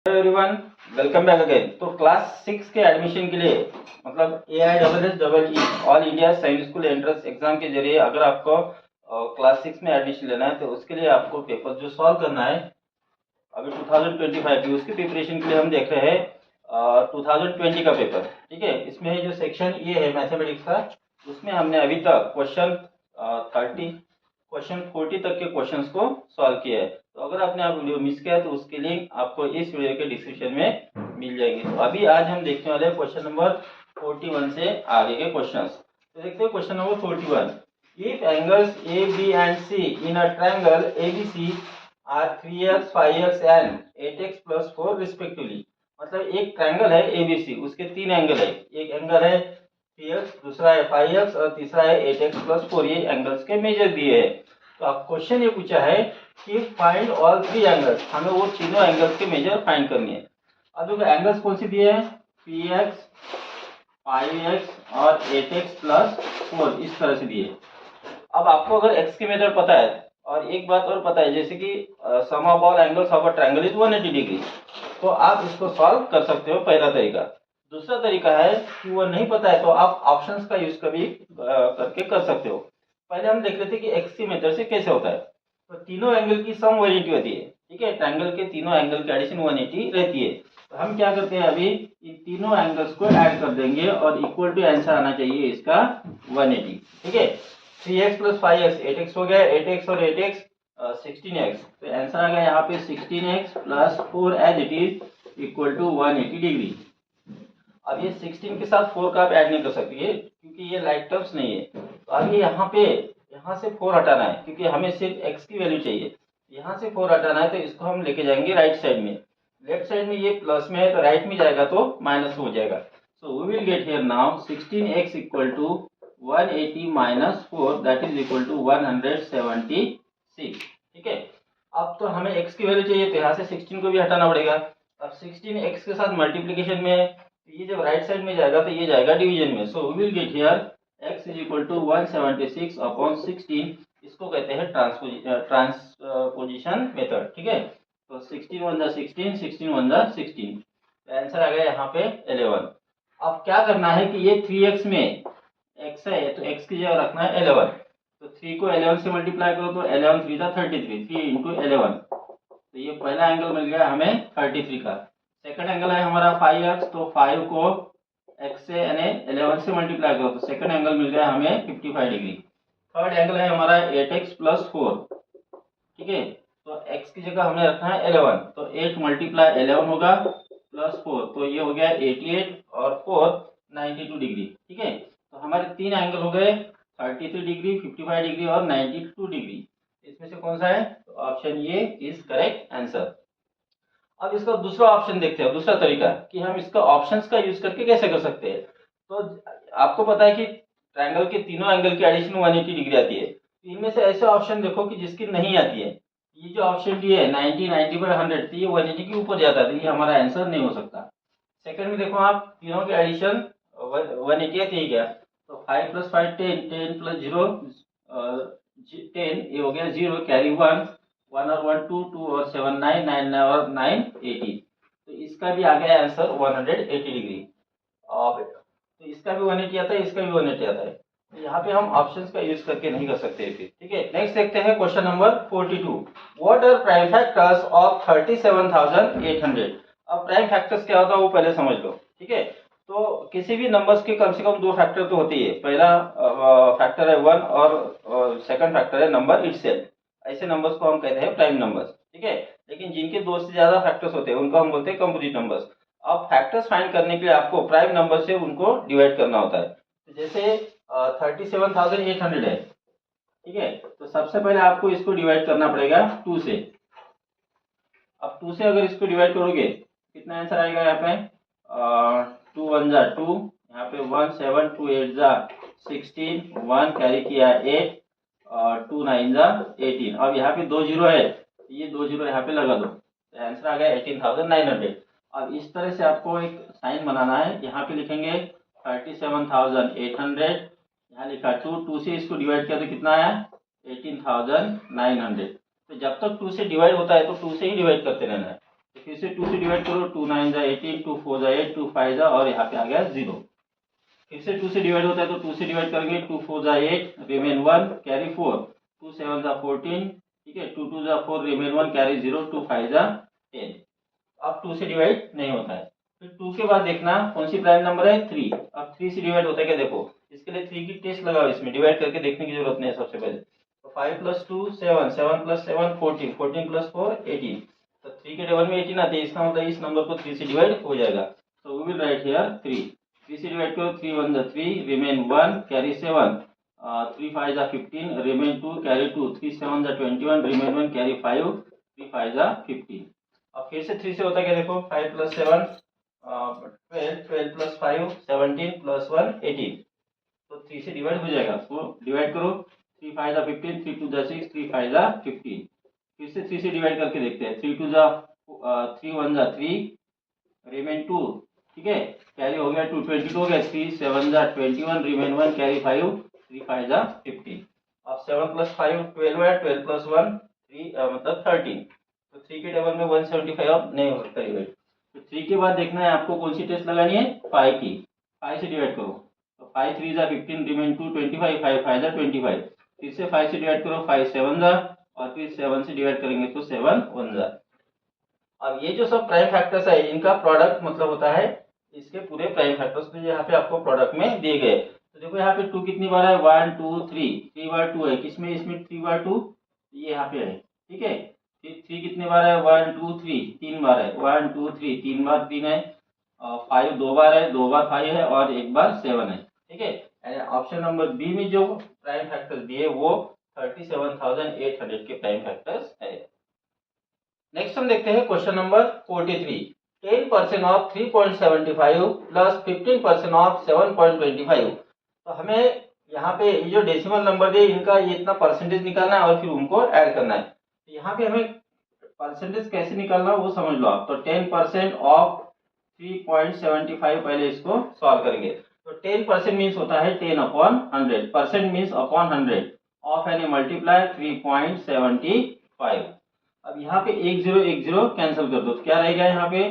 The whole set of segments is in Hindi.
Everyone, welcome back again. तो क्लास 6 के एडमिशन के लिए मतलब AISSEE all India science school entrance exam के जरिए अगर आपको क्लास 6 में एडमिशन लेना है तो उसके लिए आपको पेपर जो सॉल्व करना है अभी 2025 की उसकी प्रिपरेशन के लिए हम देख रहे हैं 2020 का पेपर। ठीक है, इसमें जो सेक्शन ये है मैथमेटिक्स का, उसमें हमने अभी तक क्वेश्चन 40 तक के क्वेश्चंस को सॉल्व किया है। तो अगर आपने आप वीडियो मिस किया तो उसके लिंक आपको इस वीडियो के डिस्क्रिप्शन में मिल जाएंगे। तो अभी आज हम देखने वाले हैं क्वेश्चन नंबर 41 से आगे के क्वेश्चंस। तो देखते हैं question number 41। If angles A B and C in a triangle ABC are 3x 5x एंड 8x प्लस 4 रिस्पेक्टिवली। मतलब एक ट्रायंगल है एबीसी, उसके तीन एंगल है, एक एंगल है 3x, दूसरा है 5x और तीसरा है 8x प्लस 4। ये एंगल्स के मेजर दिए हैं। तो आप क्वेश्चन ये पूछा है कि फाइंड ऑल थ्री एंगल्स, हमें वो तीनों एंगल्स के मेजर फाइंड करनी है। अब देखो एंगल्स कौन सी दिए हैं, px 5x और 8x प्लस 4 इस तरह से दिए। अब आपको अगर x की मेथड पता है और एक बात और पता है जैसे कि sum of all angles of a triangle is 180 degree, तो आप इसको सॉल्व कर सकते हो, पहला तरीका। दूसरा तरीका है कि वो नहीं पता है तो आप ऑप्शंस का यूज कभी करके कर सकते हो। पहले हम देख लेते हैं कि x की मेथड से कैसे होता है। तो तीनों एंगल की सम 180 होती है। ठीक है, ट्रायंगल के तीनों एंगल की एडिशन 180 रहती है। तो हम क्या करते हैं, अभी इन तीनों एंगल्स को ऐड कर देंगे और इक्वल टू आंसर आना चाहिए इसका 180। ठीक है, 3x प्लस 5x 8x हो गया, 8x और 8x 16x। तो आंसर आ गया यहाँ पे 16x plus 4 as it is equal to 180 degree. अब ये 16 के साथ 4 का आप ऐड नहीं कर सकते क्योंकि ये लाइक टर्म्स नहीं है। तो अभी यहाँ से 4 हटाना है क्योंकि हमें सिर्फ x की वैल्यू चाहिए। यहाँ से 4 हटाना है तो इसको हम लेके जाएंगे राइट साइड में। लेफ्ट साइड में ये प्लस में है तो राइट में जाएगा तो माइनस हो जाएगा। So we will get here now 16x equal to 180 minus 4 that is equal to 176। ठीक है, अब तो हमें x की वैल्यू चाहिए तो यहाँ से 16 को भी हटाना पड़ेगा। अब 16 x के साथ मल्टीप्लीकेशन में है, ये जब राइट साइड में जाएगा तो ये जाएगा डिवीजन में। So we will get here x is equal to 176 upon 16। इसको कहते हैं ट्रांसपोजिशन मेथड। ठीक है, तो 16 1 जा 16, 16 1 जा 16, तो आंसर आ गया यहाँ पे 11। अब क्या करना है कि ये 3x में x है तो x की जगह रखना है 11। तो 3 को 11 से मल्टीप्लाई करो तो 11 3 जा 33, 3 इंटू 11। तो ये पहला एंगल मिल गया हमें 33 का। सेकंड एंगल है हमारा 5x, तो 5 को x से यानी 11 से मल्टीप्लाई करो तो सेकंड एंगल मिल गया हमें 55 डिग्री। थर्ड एंगल है हमारा 8x प्लस 4। ठीक है, तो x की जगह हमने रखना है 11, तो 8 मल्टीप्लाई 11 होगा प्लस 4, तो ये हो गया 88 और 4 92 डिग्री। ठीक है, तो हमारे तीन एंगल हो गए 33 डिग्री, 55 डिग्री और 92 डिग्री। इसमें से कौन सा है, तो ऑप्शन ये इज करेक्ट आंसर। अब इसका दूसरा ऑप्शन देखते हैं, दूसरा तरीका कि हम इसका ऑप्शंस का यूज करके कैसे कर सकते हैं। तो आपको पता है कि ट्रायंगल के तीनों एंगल की एडिशन 180 डिग्री आती है। तो इनमें से ऐसे ऑप्शन देखो कि जिसकी नहीं आती है। ये जो ऑप्शन डी है 90 90 बाय 100, तो ये 180 के ऊपर जाता है, तो ये हमारा आंसर नहीं हो सकता। सेकंड में देखो आप तीनों की एडिशन 180 आती है क्या, तो 5 प्लस 5 10, 10 प्लस 0 10, ये हो गया 0, कैरी 1, 1 और 1 2, 2 और 7 9, 9 और 9 80। तो इसका भी आ गया आंसर 180 डिग्री। और तो इसका भी 180 आता है, इसका भी 180 आता है। तो यहाँ पे हम ऑप्शंस का यूज करके नहीं कर सकते फिर। ठीक है, नेक्स्ट देखते हैं question number 42। What are prime factors of 37,800। अब प्राइम फैक्टर्स क्या होता है वो पहले समझ लो। ठीक है, तो किसी भी नंबर्स के कम से कम दो फैक्टर तो होती है। पहला फैक्टर है 1 और सेकंड फैक्टर है नंबर इटसेल्फ। ऐसे नंबर्स को हम कहते हैं प्राइम नंबर्स। ठीक है, लेकिन जिनके दो से ज्यादा फैक्टर्स होते हैं उनको हम बोलते हैं कंपोजिट नंबर्स। अब फैक्टर्स फाइंड करने के लिए आपको प्राइम नंबर से उनको डिवाइड करना होता है। तो जैसे 37,800 है। ठीक है, तो सबसे पहले आपको इसको डिवाइड करना पड़ेगा 2 से। अब 2 से अगर इसको डिवाइड करोगे कितना आंसर आएगा यहाँ पे, 2 1 जा 2, यहाँ पे 1 7 2 8 जा 16, 1 कैरी किया 8 और 2 9 जा 18। अब यहाँ पे 2 जीरो है, ये 2 जीरो यहाँ पे लगा दो, तो आंसर आ गया 18,900। अब इस तरह से आपको एक साइन बनाना है। यहाँ पे लिखेंगे 37,800, यहाँ लिखा 2, 2 से इसको डिवाइड किया तो कितना आया 18,900। तो जब तक 2 से डिवाइड होता है तो 2 से ही डिवाइड करते रहना है। तो फिर से 2 से डिवाइड करो, 2 9 जा 18, 2 4 जा 8, 2 5 जा, और यहाँ पे आ गया 0। फिर से 2 से डिवाइड होता है तो 2 से डिवाइड करेंगे, 2 4 जा 8, रिमेन 1, कैरी 4, 2 7 जा 14, ठीक है, 2 2 जा 4, रिमेन 1, कैरी 0, 2 5 जा 10। अब 2 से डिवाइड नहीं होता है। फिर 2 के बाद देखना कौन सी प्राइम नंबर है, 3। अब 3 से डिवाइड होता है क्या, देखो इसके लिए 3 की टेस्ट लगाओ, इसमें डिवाइड करके देखने की जरूरत नहीं है सबसे पहले। तो 5 + 2 7, 7 + 7 14, 14 + 4 18। तो 3 के टेबल में 18 आते हैं, इसका मतलब इस नंबर को 3 से डिवाइड हो जाएगा। So we will write here 3। 3 से डिवाइड करो, 3 1 जा 3, रिमेन 1, कैरी 7, 3 5 जा 15, रिमेन 2, कैरी 2, 3 7 जा 21, रिमेन 1, कैरी 5, 3 5 जा 15। अब फिर से 3 से होता है क्या, देखो 5 + 7 12, 12 + 5 17 + 1 18। तो 3 से डिवाइड हो जाएगा, तो डिवाइड करो, 3 5 जा 15, 3 2 जा 6, 3 5 जा 15। फिर से 3 से डिवाइड करके देखते हैं, 3 2 जा 3 1 जा 3, रिमेन 2, ठीक है, कैरी हो गया 2, 22 हो गया, 3 7 जा 21, रिमेन 1, कैरी 5, 3 5 जा 15। अब 7 + 5 12 है, 12 + 1 3 मतलब 13। तो 3 के टेबल में 175 अब नहीं हो सकता डिवाइड। तो 3 के बाद देखना है आपको कौन सी टेस्ट लगानी है, 5 की। 5 से डिवाइड करो, तो 5 3 जा 15, रिमेन 2 25, 5 5 जा 25। फिर से 5 से डिवाइड करो, 5 7 जा, और फिर 7 से डिवाइड करेंगे तो 7 1 जा। अब ये जो सब प्राइम फैक्टर्स है इनका प्रोडक्ट मतलब होता है इसके पूरे प्राइम फैक्टर्स, तो यहाँ पे आपको प्रोडक्ट में दिए गए। तो देखो यहाँ पे 2 कितनी बार है, 1 2 3, 3 बार 2 है, किसमें, इसमें 3 बार 2, ये यहाँ पे है, ठीक है। फिर 3 कितने बार है, 1 2 3, 3 बार है, 1 2 3, 3 बार 3 है, 5 2 बार है, 2 बार 5 है, और 1 बार 7 है, ठीक है। ऑप्शन नंबर बी में जो प्राइम फैक्टर्स दिए वो 37,800 के प्राइम फैक्टर्स है। नेक्स्ट हम देखते हैं question number 43। 10% of 3.75 plus 15% of 7.25। तो हमें यहाँ पे ये जो डेसिमल नंबर दिए इनका ये इतना परसेंटेज निकालना है और फिर उनको ऐड करना है। तो यहाँ पे हमें परसेंटेज कैसे निकालना है वो समझ लो आप। तो 10% ऑफ 3.75, पहले इसको सॉल्व करेंगे। तो 10% मीन्स होता है 10/100, परसेंट मीन्स अपॉन 100, ऑफ यानी मल्टीप्लाई 3.75। अब यहाँ पे 1 0 कैंसिल कर दो, तो क्या रहेगा यहाँ पे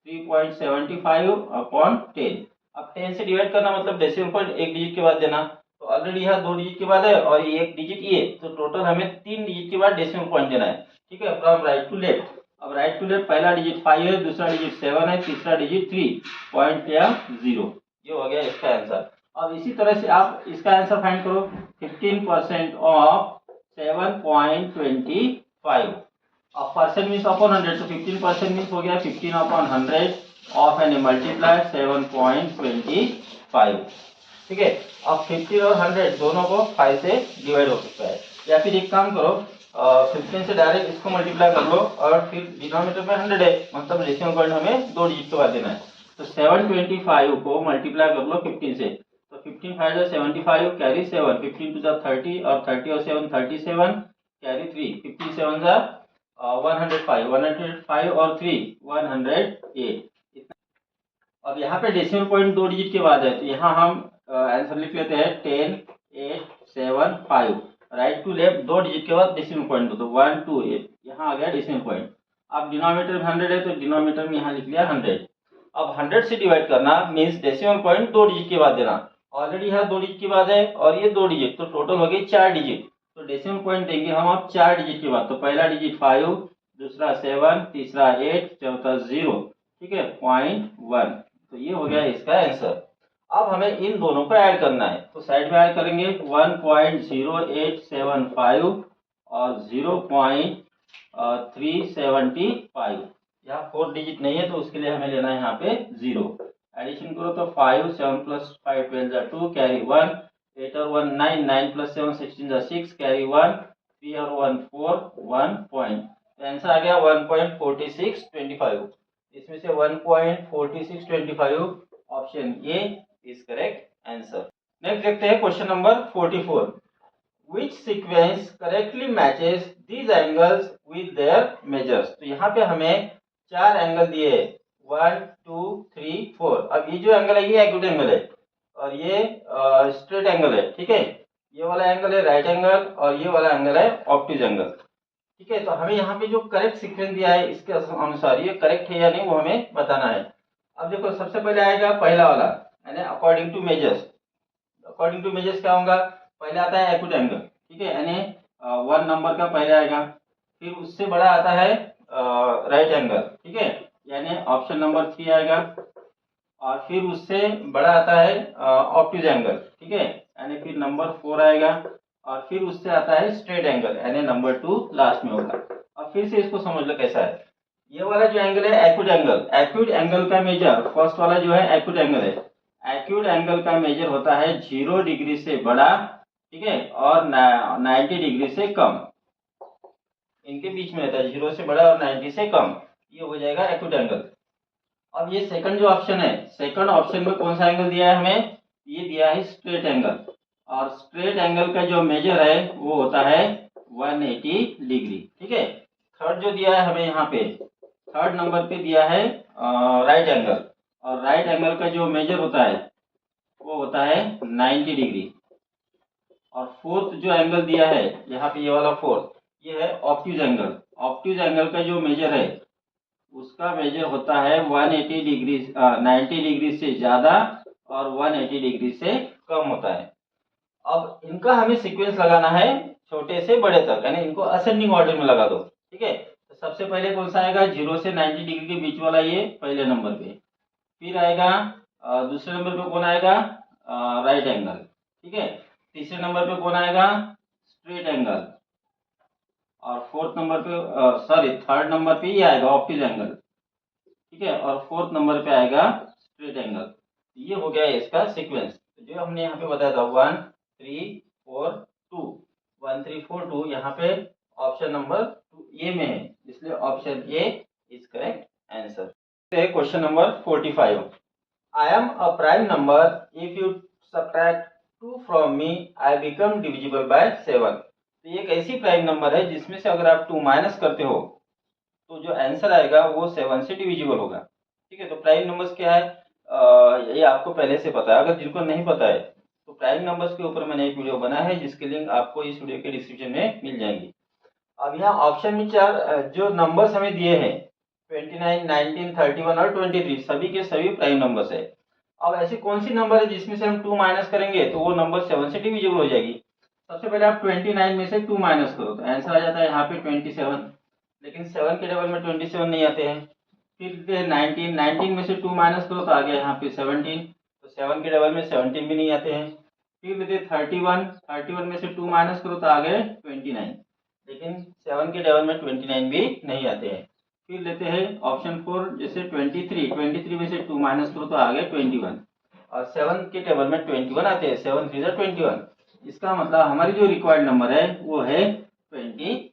3.75/10। अब 10 से डिवाइड करना मतलब डेसिमल पॉइंट एक डिजिट के बाद देना। तो ऑलरेडी यहाँ 2 डिजिट के बाद है और ये 1 डिजिट ये, तो टोटल हमें 3 डिजिट के बाद डेसिमल पॉइंट देना है, ठीक है, फ्रॉम राइट टू लेफ्ट। अब राइट टू लेफ्ट पहला डिजिट 5 है, दूसरा डिजिट 7 है, तीसरा डिजिट 3, पॉइंट या 0। ये हो गया इसका आंसर। अब इसी तरह से आप इसका आंसर फाइंड करो। 15% ऑफ 7.25, अब परसेंट मीन्स अपॉन 100, तो 15% मीन्स हो गया 15/100 ऑफ एंड मल्टीप्लाई 7.25, ठीक है। अब 15 और 100 दोनों को 5 से डिवाइड हो सकता है, या फिर एक काम करो 15 से डायरेक्ट इसको मल्टीप्लाई कर लो और फिर डिनोमिनेटर में 100 है, मतलब डेसिमल पॉइंट हमें 2 डिजिट के बाद देना है। तो 725 को मल्टीप्लाई कर लो 15 से, तो 15 5 जा 75, कैरी 7, 15 2 जा 30, और 30 और 7 37, कैरी 3, 15 7 जा 105, 105 और 3 108। अब यहाँ पे डेसिमल पॉइंट 2 डिजिट के बाद है, तो यहाँ हम आंसर लिख लेते हैं 10 8 7 5। राइट टू लेफ्ट 2 डिजिट के बाद डेसिमल पॉइंट दो, तो 1 2 8, यहाँ आ गया डेसिमल पॉइंट। अब डिनोमिनेटर में 100 है, तो डिनोमिनेटर में यहाँ लिख लिया 100। अब 100 से डिवाइड करना मीन्स डेसिमल पॉइंट 2 डिजिट के बाद देना। ऑलरेडी यहाँ 2 डिजिट के बाद है और ये 2 डिजिट, तो टोटल हो गई 4 डिजिट। तो डेसिमल पॉइंट देंगे हम अब 4 डिजिट के बाद। तो पहला डिजिट 5, दूसरा 7, तीसरा 8, चौथा 0, ठीक है, 0.1। तो ये हो गया इसका आंसर। अब हमें इन दोनों को ऐड करना है, तो साइड में ऐड करेंगे 1.0875 और 0.375। यहाँ 4 डिजिट नहीं है तो उसके लिए हमें लेना है यहाँ पे 0। एडिशन करो तो 5 7 + 5 12 जा 2, कैरी 1, 8 और 1 9, 9 + 7 16 जा 6, कैरी 1, 3 और 1 4, 1 पॉइंट। आंसर आ गया 1.4625। इसमें से 1.4625 option A is correct answer. Next देखते हैं question number 44। Which sequence correctly matches these angles with their measures? तो यहाँ पे हमें 4 एंगल दिए हैं, 1 2 3 4। अब ये जो एंगल है ये एक्यूट एंगल है और ये स्ट्रेट एंगल है, ठीक है। ये वाला एंगल है राइट एंगल और ये वाला एंगल है ऑब्ट्यूज एंगल। ठीक है, तो हमें यहाँ पे जो करेक्ट सीक्वेंस दिया है इसके अनुसार ये करेक्ट है या नहीं वो हमें बताना है। अब देखो सबसे पहले आएगा पहला वाला, यानी according to measures. According to measures क्या होगा, पहले आता है एक्यूट एंगल, ठीक है, यानी 1 नंबर का पहले आएगा, फिर उससे बड़ा आता है राइट एंगल, ठीक है, यानी ऑप्शन नंबर 3 आएगा, और फिर उससे बड़ा आता है ऑब्ट्यूज एंगल, ठीक है, यानी फिर नंबर 4 आएगा, और फिर उससे आता है स्ट्रेट एंगल, यानी नंबर 2 लास्ट में होगा। अब फिर से इसको समझ लो कैसा है। ये वाला जो एंगल है एक्यूट एंगल, एक्यूट एंगल का मेजर, फर्स्ट वाला जो है एक्यूट एंगल है, एक्यूट एंगल का मेजर होता है 0 डिग्री से बड़ा, ठीक है, और 90 डिग्री से कम, इनके बीच में रहता है 0 से बड़ा और 90 से कम, ये हो जाएगा एक्यूट एंगल। अब ये सेकंड जो ऑप्शन है, सेकंड ऑप्शन में कौन सा एंगल दिया है हमें, ये दिया है स्ट्रेट एंगल, और स्ट्रेट एंगल का जो मेजर है वो होता है 180 डिग्री, ठीक है। थर्ड जो दिया है हमें यहाँ पे, थर्ड नंबर पे दिया है राइट एंगल, और राइट एंगल का जो मेजर होता है वो होता है 90 डिग्री। और फोर्थ जो एंगल दिया है यहाँ पे, ये वाला फोर्थ, ये है ऑब्ट्यूज एंगल। ऑब्ट्यूज एंगल का जो मेजर है उसका मेजर होता है 180 डिग्री, 90 डिग्री से ज्यादा और 180 डिग्री से कम होता है। अब इनका हमें सीक्वेंस लगाना है छोटे से बड़े तक, यानी इनको असेंडिंग ऑर्डर में लगा दो, ठीक है। तो सबसे पहले कौन सा आएगा, 0 से 90 डिग्री के बीच वाला, ये पहले नंबर पे। फिर आएगा दूसरे नंबर पे कौन आएगा, राइट एंगल, ठीक है। तीसरे नंबर पे कौन आएगा, स्ट्रेट एंगल, और फोर्थ नंबर पे, सॉरी थर्ड नंबर पे ये आएगा ऑब्ट्यूज एंगल, ठीक है, और फोर्थ नंबर पे आएगा स्ट्रेट एंगल। ये हो गया इसका सीक्वेंस। तो जो हमने यहाँ पे बताया था 1 3 4 2, 1 3 4 2, यहाँ पे ऑप्शन नंबर 2 ए में है, इसलिए option A is correct answer. Question number 45, I am a prime number, if you subtract 2 from me I become divisible by 7। तो ये एक ऐसी प्राइम नंबर है जिसमें से अगर आप 2 माइनस करते हो तो जो आंसर आएगा वो 7 से डिविजिबल होगा, ठीक है। तो प्राइम नंबर्स क्या है, ये आपको पहले से पता है। अगर जिनको नहीं पता है तो प्राइम नंबर्स के ऊपर मैंने एक वीडियो बना है जिसकी लिंक आपको इस वीडियो के डिस्क्रिप्शन में मिल जाएगी। अब यहाँ ऑप्शन में चार जो नंबर्स हमें दिए हैं 29, 19, 31 और 23, सभी के सभी प्राइम नंबर्स है। अब ऐसी कौन सी नंबर है जिसमें से हम 2 माइनस करेंगे तो वो नंबर 7 से डिविजिबल हो जाएगी। सबसे पहले आप 29 में से 2 माइनस करो तो आंसर आ जाता है यहाँ पे 27, लेकिन 7 के टेबल में 27 नहीं आते हैं। फिर 19 में से 2 माइनस करो तो आ गया यहाँ पे 17, तो 7 के टेबल में 17 भी नहीं आते हैं। फिर लेते 31 में से 2 माइनस करो तो आ गए 29, लेकिन 7 के टेबल में 29 भी नहीं आते हैं। फिर लेते हैं ऑप्शन 4, जैसे 23 में से 2 माइनस करो तो आ गए 21, और 7 के टेबल में 21 आते हैं, 7 3 21। इसका मतलब हमारी जो रिक्वायर्ड नंबर है वो है 27।